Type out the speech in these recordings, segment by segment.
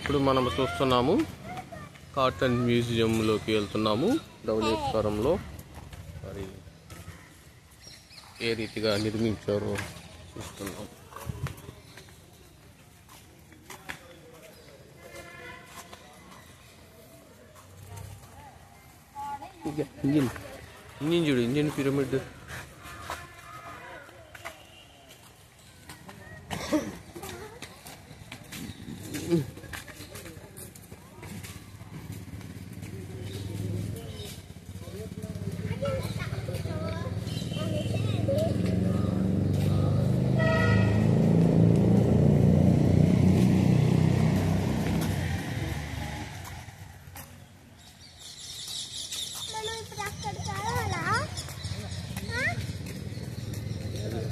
ఇప్పుడు మనం చూస్తున్నాము కాటన్ మ్యూజియంలోకి వెళ్తున్నాము. ధవళేశ్వరంలో మరి ఏ రీతిగా నిర్మించారో చూస్తున్నాం. ఇంజిన్ చూడు, ఇంజిన్ పిరమిడ్.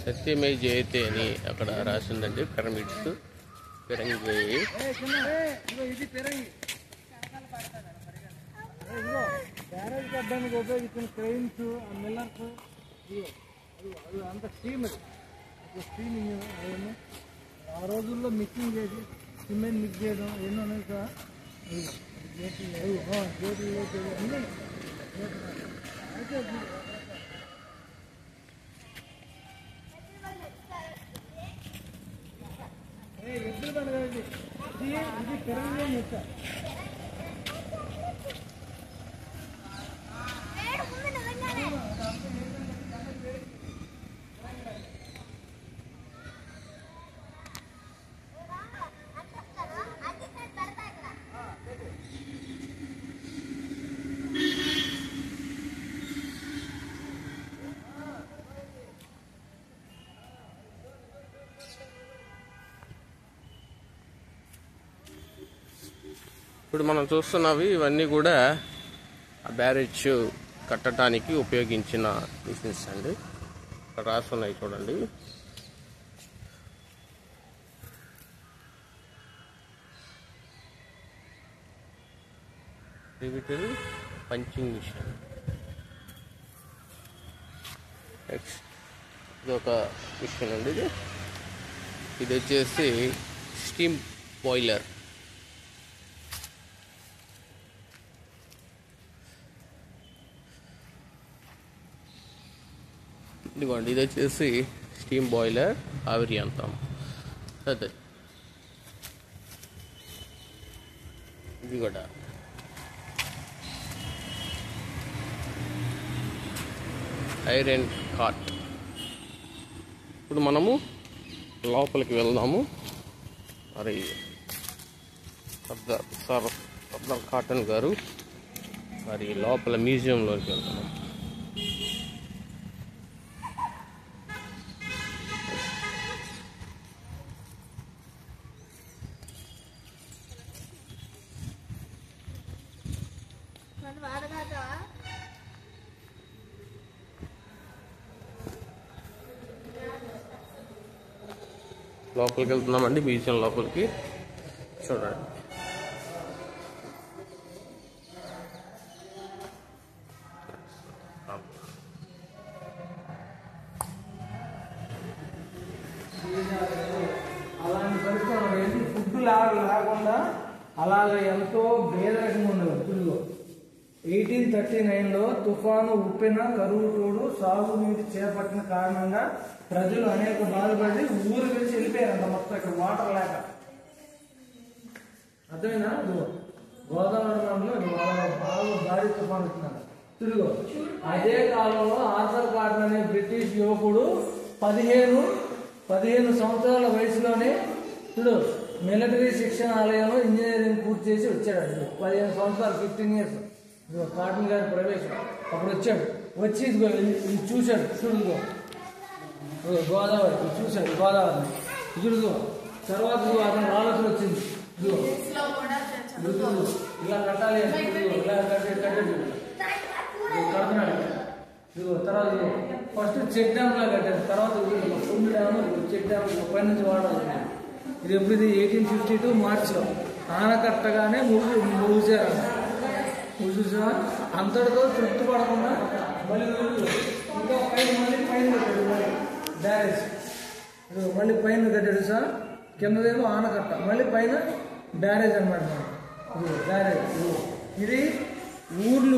సత్యమే జయతే అని అక్కడ రాసిందండి. పిరమిడ్స్ పిరంగి బ్యారేజ్ కట్టడానికి ఉపయోగించిన క్రెయిన్స్, మిల్లర్స్, అంత స్టీమ్. అది స్టీమ్ ఇంజిన్. అవన్నీ ఆ రోజుల్లో మిక్సింగ్ చేసి సిమెంట్ మిక్స్ చేయడం ఎన్నో ఉన్నాయి సార్. గేట్లు అన్నీ అయితే ఎద్దులు పండుగ ఇది పిరంగి చెప్తా. ఇప్పుడు మనం చూస్తున్నవి ఇవన్నీ కూడా ఆ బ్యారేజ్ కట్టడానికి ఉపయోగించిన మిషన్స్ అండి. ఇక్కడ రాస్తున్నాయి చూడండి. రివిటల్ పంచింగ్ మిషన్. నెక్స్ట్ ఇది ఒక మిషన్ అండి. ఇది వచ్చేసి స్టీమ్ బాయిలర్. ఇదిగోండి, ఇది వచ్చేసి స్టీమ్ బాయిలర్, ఆవిరి అంతాం. అదే ఇది కూడా ఐరన్ కాట్. ఇప్పుడు మనము లోపలికి వెళ్దాము. మరి సర్దార్ కాటన్ గారు మరి లోపల మ్యూజియంలోకి వెళ్తున్నాము. లోపలికి వెళ్తున్నామండి, మ్యూజియం లోపలికి. చూడండి, అలాంటి పరిస్థితి ఫుడ్ లేకుండా అలాగ ఎంతో భేదరకంగా ఉండేవారు. ఫుడ్లో 1839లో తుఫాను ఉప్పిన కరువు తోడు సాగునీటి చేపట్టిన కారణంగా ప్రజలు అనేక బాధపడి ఊరు కలిసి వెళ్ళిపోయారంట. మొత్తం ఇక్కడ వాటర్ లేక. అర్థమైనా? గోదావరి బాగా భారీ తుఫాను వచ్చిందంట. తిరుగు అదే కాలంలో ఆర్థర్ కాటన్ అనే బ్రిటిష్ యువకుడు 15 సంవత్సరాల వయసులోనే చూడు మిలిటరీ శిక్షణ ఆలయంలో ఇంజనీరింగ్ పూర్తి చేసి వచ్చాడు. 15 సంవత్సరాలు, 15 ఇయర్స్ కాటన్ గారి ప్రవేశం. అప్పుడు వచ్చాడు. వచ్చి ఇది చూశాడు. చూడు గోదావరి చూశాడు. గోదావరిని చూడు. తర్వాత అతను ఆలోచన వచ్చింది. ఇలా కట్టాలి అని ఇలా కట్టాడు. కడుతున్నాడు. తర్వాత ఫస్ట్ చెక్ డ్యామ్ లా కట్టారు. తర్వాత ఫుల్ డ్యామ్, చెక్ డ్యామ్ పై నుంచి వాడాలి. ఇది ఎప్పుడు? 1852 మార్చిలో ఆనకట్టగానే ముగిసారు. చూసా అంతటితో తృప్తి పడకుండా మళ్ళీ ఇంకా మళ్ళీ పైన కట్టాడు. బ్యారేజ్ మళ్ళీ పైన కట్టాడు సార్. కిందదేమో ఆనకట్ట, మళ్ళీ పైన బ్యారేజ్ అనమాట. బ్యారేజ్ ఇది ఊర్లు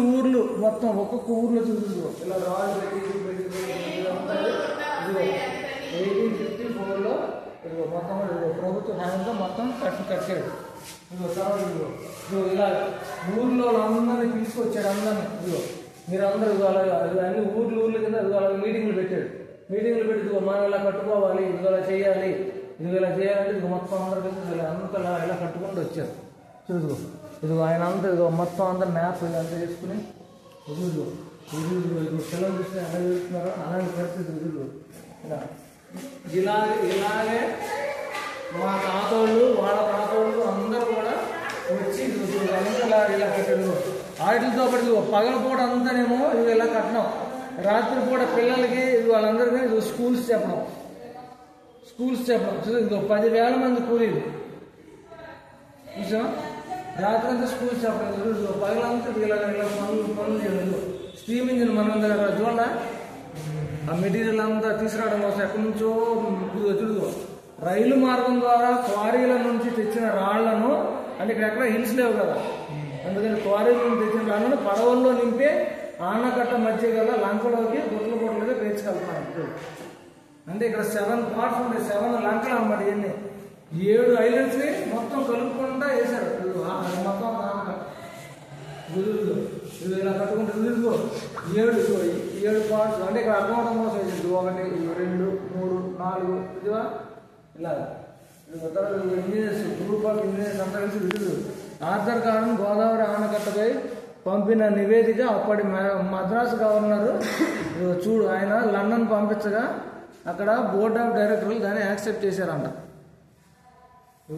మొత్తం ఒక్కొక్క ఊర్లో చూసుకో ఇలా రాళ్ళు పెట్టి ఇదిగో 1854లో ఇదిగో మొత్తం ప్రభుత్వ హాయంతో మొత్తం కట్టాడు. ఇదిగో తర్వాత ఇదిగో ఇలా ఊర్లో అందరినీ తీసుకొచ్చాడు. అందరినీ ఇదిగో మీరందరూ అన్ని ఊర్ల కింద అలా మీటింగ్లు పెట్టాడు. మీటింగ్లు పెట్టి ఇదిగో మనం ఇలా కట్టుకోవాలి, ఇదిగో ఇలా చేయాలి, ఇదిగో ఇలా చేయాలంటే ఇదిగో మొత్తం అందరూ కలిసి అంతలా ఇలా కట్టుకుంటూ వచ్చారు. ఇదిగో ఆయన అంతా ఇదిగో మొత్తం అందరు మ్యాప్ ఇదంతా చేసుకుని ఇదిగో పిల్లలు చూస్తే ఎలా చూస్తున్నారో అలాంటి పరిస్థితి ఇలాగే మా తాతోళ్ళు వాళ్ళ తాతోళ్ళు అందరూ కూడా వచ్చి అంతా ఇలా కట్టాడు. వాటితో పాటు పగలపూట అంతానేమో ఇది ఇలా కట్టడం, రాత్రిపూట పిల్లలకి ఇది వాళ్ళందరికీ ఇది స్కూల్స్ చెప్పడం ఇదిగో 10,000 మంది కూలీలు చూసా. రాత్రి అంతా స్కూల్స్ చెప్పడం, పగలంతా ఇలా పనులు చేయడం. స్టీమ్ ఇంజిన్ మన దగ్గర చూడ ఆ మెటీరియల్ అంతా తీసుకురావడం కోసం ఎక్కడి నుంచో చూడు రైలు మార్గం ద్వారా క్వారీల నుంచి తెచ్చిన రాళ్లను, అంటే ఇక్కడ ఎక్కడ హిల్స్ లేవు కదా, అందుకని క్వారీల నుంచి తెచ్చిన రాళ్లను పడవల్లో నింపే ఆనకట్ట మధ్య గల లంకలోకి గుట్లుగా పేర్చుకెళ్తున్నాను. అంటే ఇక్కడ 7 పార్ట్స్ ఉంటాయి, 7 లంకలు అన్నమాట. ఇవన్నీ 7 ఐలాండ్స్ ని మొత్తం కలుపుకుంటా వేశారు. మొత్తం ఇది ఇలా కట్టుకుంటే 7 పార్ట్స్. అంటే ఇక్కడ అర్థం అవడం కోసం 1 2 3 4 ఇదివా ఇలా ఇంజనీర్స్ గ్రూప్ ఆఫ్ ఇంజనీర్స్ అంతా కలిసి విడుదల ఆర్థర్ కారన్ గోదావరి ఆనకట్టపై పంపిన నివేదిక అప్పటి మద్రాసు గవర్నరు చూడు ఆయన లండన్ పంపించగా అక్కడ బోర్డ్ ఆఫ్ డైరెక్టర్లు దాన్ని యాక్సెప్ట్ చేశారంట.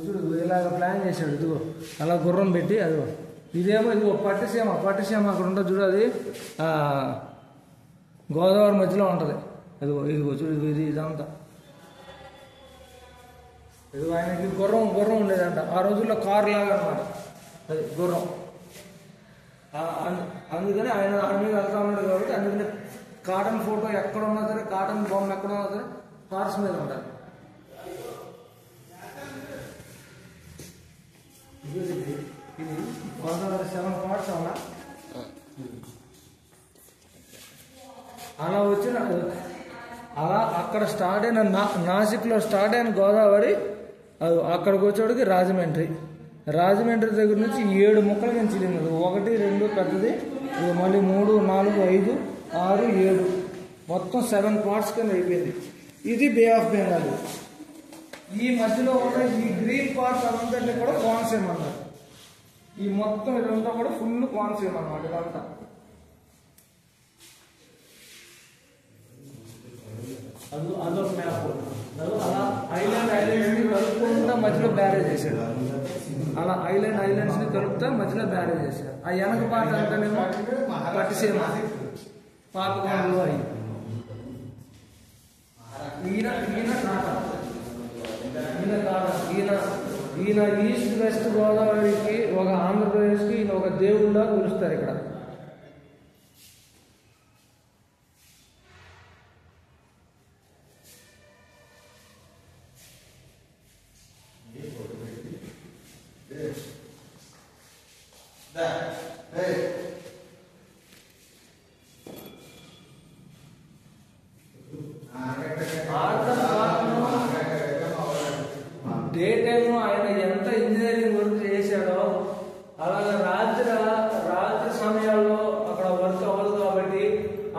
చూడు ఇలాగ ప్లాన్ చేశాడు. ఇదిగో అలా గుర్రం పెట్టి అదిగో ఇదేమో ఇదిగో పట్టిసీమ అక్కడ ఉంటుంది చూడు, అది గోదావరి మధ్యలో ఉంటుంది. ఇదిగో చూడు ఇదంతా ఇదిగో ఆయనకి గుర్రం ఉండేదంట. ఆ రోజుల్లో కారు లాగా అనమాట అది గుర్రం. అందుకని ఆయన మీద వెళ్తా ఉన్నాడు కాబట్టి అందుకని కాటన్ ఫోటో ఎక్కడ ఉన్నా సరే, కాటన్ బొమ్మ ఎక్కడ ఉన్నా సరే హార్స్ మీద ఉంటారు. ఇది గోదావరి 7 పార్ట్స్ అలా వచ్చిన అలా అక్కడ స్టార్ట్ అయిన నాసిక్లో స్టార్ట్ అయిన గోదావరి అక్కడికి వచ్చేవాడికి రాజమండ్రి దగ్గర నుంచి 7 ముక్కలు నుంచి చిలింది. 1 2 పెద్దది, మళ్ళీ 3 4 5 6 7 మొత్తం 7 పార్ట్స్ కింద అయిపోయింది. ఇది బే ఆఫ్ బెంగాల్. ఈ మధ్యలో ఉన్న ఈ గ్రీన్ పార్ట్స్ అంతటి కూడా కోనసీమ అన్నారు. ఈ మొత్తం ఇదంతా కూడా ఫుల్ కోనసీమ అన్నమాట. ఇదంతా అదొక మ్యాప్. అలా ఐలాండ్స్ ని కలుపుకుంటా మధ్యలో బ్యారేజ్ చేశాడు. అలా ఐలాండ్స్ ని కలుపుతా మధ్యలో బ్యారేజ్ చేశాడు. ఆ వెనక పాట అంతానేమో పట్టిసీమ పాపకొండలు అయ్యి ఈయన ఈస్ట్ వెస్ట్ గోదావరికి ఒక ఆంధ్రప్రదేశ్కి ఈయన ఒక దేవుళ్ళ పిలుస్తారు ఇక్కడ. డే టైమ్ ఆయన ఎంత ఇంజనీరింగ్ వర్క్ చేశాడో అలాగే రాత్రి సమయాల్లో అక్కడ వర్క్ అవ్వదు కాబట్టి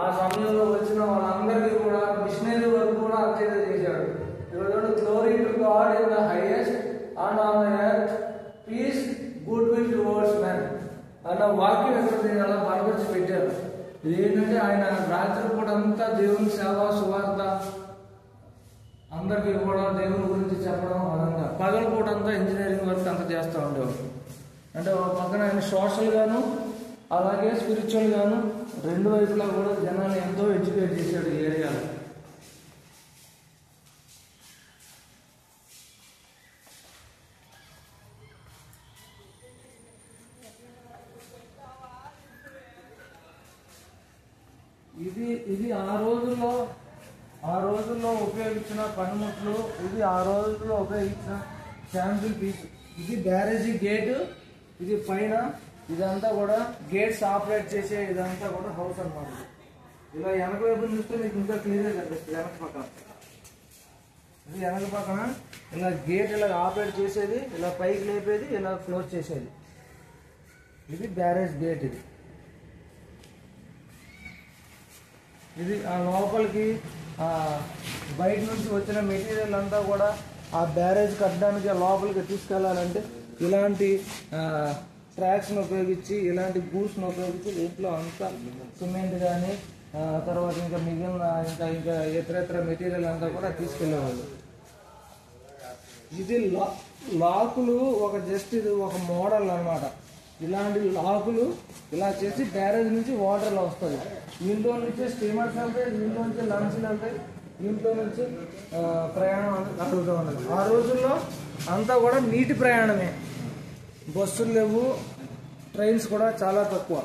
ఆ సమయంలో వచ్చిన వాళ్ళందరికీ కూడా మిషనరీ వర్క్ కూడా అంతే చేశాడు. Glory to God in the highest and on the earth peace good will towards men అన్న వాక్యం ఎక్కడ అలా బలపరిచి పెట్టారు. ఇదేంటంటే ఆయన రాత్రి పూట అంతా దేవుని సేవ సువార్త అందరికీ కూడా దేవుని గురించి చెప్పడం అదంతా, పగల పూట అంతా ఇంజనీరింగ్ వర్క్ అంతా చేస్తూ ఉండేవాడు. అంటే ఒక పక్కన ఆయన సోషల్ గాను అలాగే స్పిరిచువల్ గాను 2 వైపులా కూడా జనాన్ని ఎంతో ఎడ్యుకేట్ చేశాడు ఈ ఏరియాలో. ఇది ఆ రోజుల్లో ఉపయోగించిన పనిముట్లు, ఇది ఆ రోజుల్లో ఉపయోగించిన శాంపిల్ పీస్. ఇది బ్యారేజీ గేటు, ఇది పైన ఇదంతా కూడా గేట్స్ ఆపరేట్ చేసే ఇదంతా కూడా హౌస్ అన్నమాట. ఇలా వెనక వైపు చూస్తే మీకు ఇంకా క్లియర్గా కనిపిస్తుంది. వెనక పక్కన ఇది వెనక పక్కన ఇలా గేట్ ఇలా ఆపరేట్ చేసేది, ఇలా పైకి లేపేది, ఇలా క్లోజ్ చేసేది. ఇది బ్యారేజ్ గేట్. ఇది ఆ లోపలికి బయట నుంచి వచ్చిన మెటీరియల్ అంతా కూడా ఆ బ్యారేజ్ కట్టడానికి లోపలికి తీసుకెళ్లాలంటే ఇలాంటి ట్రాక్స్ని ఉపయోగించి, ఇలాంటి గూడ్స్ని ఉపయోగించి దీంట్లో అంతా సిమెంట్ కానీ తర్వాత ఇంకా మిగిలిన ఇంకా ఇతర మెటీరియల్ అంతా కూడా తీసుకెళ్లేవాళ్ళు. ఇది లాకులు జస్ట్ ఇది ఒక మోడల్ అన్నమాట. ఇలాంటి లాకులు ఇలా చేసి బ్యారేజ్ నుంచి వాటర్లో వస్తుంది. ఇంట్లో నుంచి స్టీమర్స్ వెళ్తాయి, ఇంట్లో నుంచి లంచ్లు వెళ్తాయి, ఇంట్లో నుంచి ప్రయాణం కలుగుతూ ఉన్నది. ఆ రోజుల్లో అంతా కూడా నీటి ప్రయాణమే, బస్సులు లేవు, ట్రైన్స్ కూడా చాలా తక్కువ.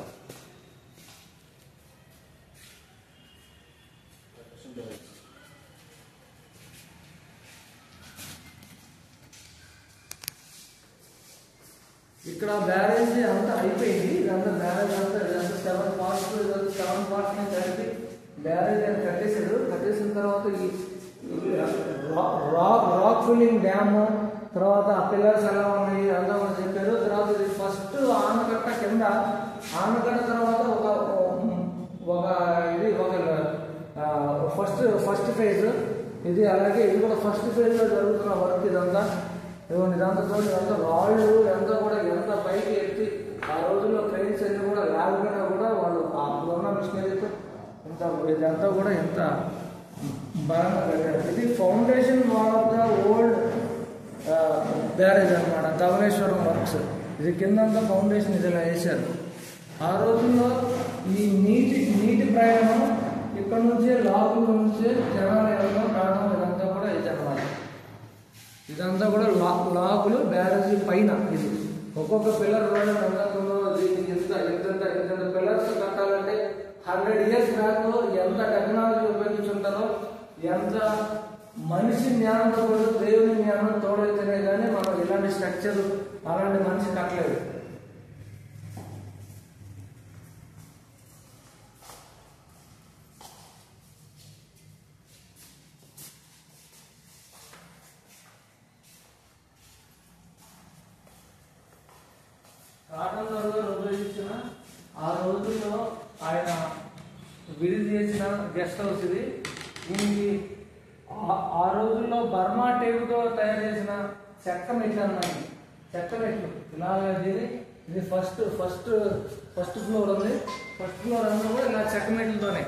ఇక్కడ బ్యారేజ్ అంతా అయిపోయింది. ఇదంతా బ్యారేజ్ అంతా 7 parts కలిపి బ్యారేజ్ అని కట్టేశారు. కట్టేసిన తర్వాత ఈ రాక్ ఫిల్లింగ్ డ్యాము, తర్వాత ఆ పిల్లర్స్ ఎలా ఉన్నాయి అంతా కూడా చెప్పారు. తర్వాత ఇది ఫస్ట్ ఆనకట్ట కింద, ఆనకట్ట తర్వాత ఫస్ట్ ఫేజ్ ఇది. అలాగే ఇది కూడా ఫస్ట్ ఫేజ్లో జరుగుతున్న వర్క్ ఇదంతా. ఇదంతా చూడండి, ఇదంతా రాళ్ళు ఎంత కూడా ఎంత పైకి ఎత్తి ఆ రోజుల్లో ట్రైన్స్ అన్ని కూడా లేకపోయినా కూడా వాళ్ళు అప్పుడున్న మిషనరీతో ఇదంతా కూడా ఎంత బలంగా కట్టారు. ఇది foundation wall of the old barrage అనమాట, కవలేశ్వరం వర్క్స్. ఇది కిందంతా ఫౌండేషన్ ఇది ఇలా వేశారు. ఆ రోజుల్లో ఈ నీటి ప్రయాణం ఇక్కడ నుంచే లాకుల నుంచే జనాలయంలో రావడం ఇదంతా కూడా ఇది అనమాట. ఇదంతా కూడా లాకులు బ్యారేజీ పైన. ఇది ఒక్కొక్క పిల్లర్ ఇంత పిల్లర్స్ కట్టాలంటే 100 years బ్యాక్ ఎంత టెక్నాలజీ ఉపయోగించుంటారో, ఎంత మనిషి జ్ఞానంతో కూడా దేవుని జ్ఞానం తోడైతేనే కానీ మనం ఇలాంటి స్ట్రక్చర్ అలాంటి మనిషి కట్టలేదు. కాటన్ దొరగారు ఉపయోగించిన ఆ రోజుల్లో ఆయన విడిది చేసిన గెస్ట్ హౌస్ ఇది. దీనికి ఆ రోజుల్లో బర్మా టేపుతో తయారు చేసిన చెక్క మెట్లు అన్నమాట. చెక్క మెట్లు ఇలాగా ఇది ఫస్ట్ ఫ్లోర్ ఉంది. ఫస్ట్ ఫ్లోర్ అంతా కూడా ఇలా చెక్క మెట్లతోనే.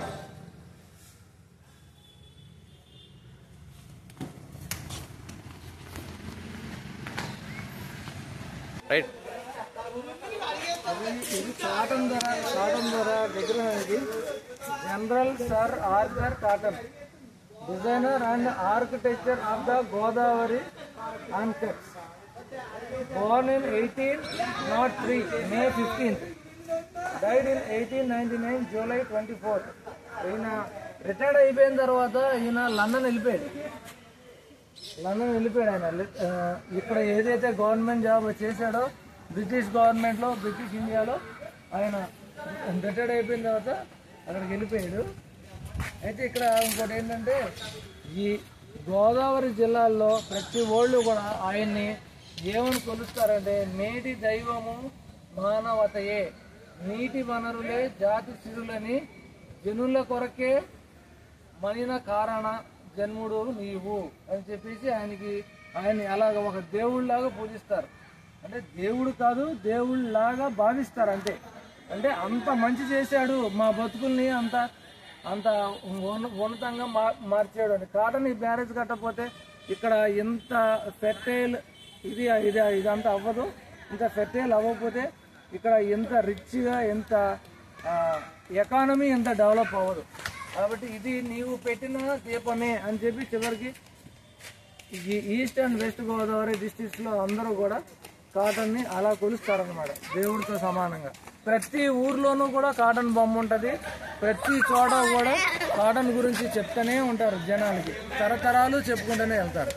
రైట్. ఇది కాటన్ ధర విగ్రహం. ఇది General Sir Arthur Cotton, designer and architecture of the Godavari anicuts. Born in 1803 May 15th, died in 1899 July 24th. ఈయన రిటైర్డ్ అయిపోయిన తర్వాత ఈయన లండన్ వెళ్ళిపోయాడు. ఆయన ఇక్కడ ఏదైతే గవర్నమెంట్ జాబ్ చేశాడో బ్రిటిష్ గవర్నమెంట్లో, బ్రిటిష్ ఇండియాలో ఆయన రిటైర్డ్ అయిపోయిన తర్వాత అక్కడికి వెళ్ళిపోయాడు. అయితే ఇక్కడ ఇంకోటి ఏంటంటే, ఈ గోదావరి జిల్లాల్లో ప్రతి ఓళ్ళు కూడా ఆయన్ని ఏమని కొలుస్తారంటే, నేటి దైవము మానవతయే, నీటి వనరులే జాతి సిరులని, జనుల కొరకే మనిన కారణ జన్ముడు నీవు అని చెప్పేసి ఆయన్ని అలాగ ఒక దేవుళ్ళలాగా పూజిస్తారు. అంటే దేవుడు కాదు, దేవుళ్ళలాగా భావిస్తారు అంతే. అంటే అంత మంచి చేశాడు, మా బతుకుల్ని అంత ఉన్నతంగా మార్చాడు అని. కాటన్ ఈ బ్యారేజ్ కట్టకపోతే ఇక్కడ ఎంత ఫెర్టైల్ ఇదంతా అవ్వదు. ఇంత ఫెర్టైల్ అవ్వకపోతే ఇక్కడ ఎంత రిచ్గా, ఎంత ఎకానమీ ఎంత డెవలప్ అవ్వదు. కాబట్టి ఇది నీవు పెట్టిన దీపమే అని చెప్పి చివరికి ఈ ఈస్ట్ అండ్ వెస్ట్ గోదావరి డిస్ట్రిక్ట్స్లో అందరూ కూడా కాటన్ని అలా కొలుస్తారనమాట, దేవుడితో సమానంగా. ప్రతి ఊర్లోనూ కూడా కాటన్ బొమ్మ ఉంటుంది. ప్రతి చోట కూడా కాటన్ గురించి చెప్తూనే ఉంటారు జనాలకి, తరతరాలు చెప్పుకుంటూనే వెళ్తారు.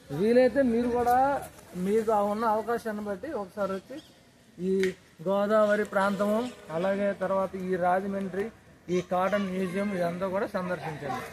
వీలైతే మీరు కూడా మీకు ఉన్న అవకాశాన్ని బట్టి ఒకసారి వచ్చి ఈ గోదావరి ప్రాంతము, అలాగే తర్వాత ఈ రాజమండ్రి, ఈ కాటన్ మ్యూజియం ఇదంతా కూడా సందర్శించండి.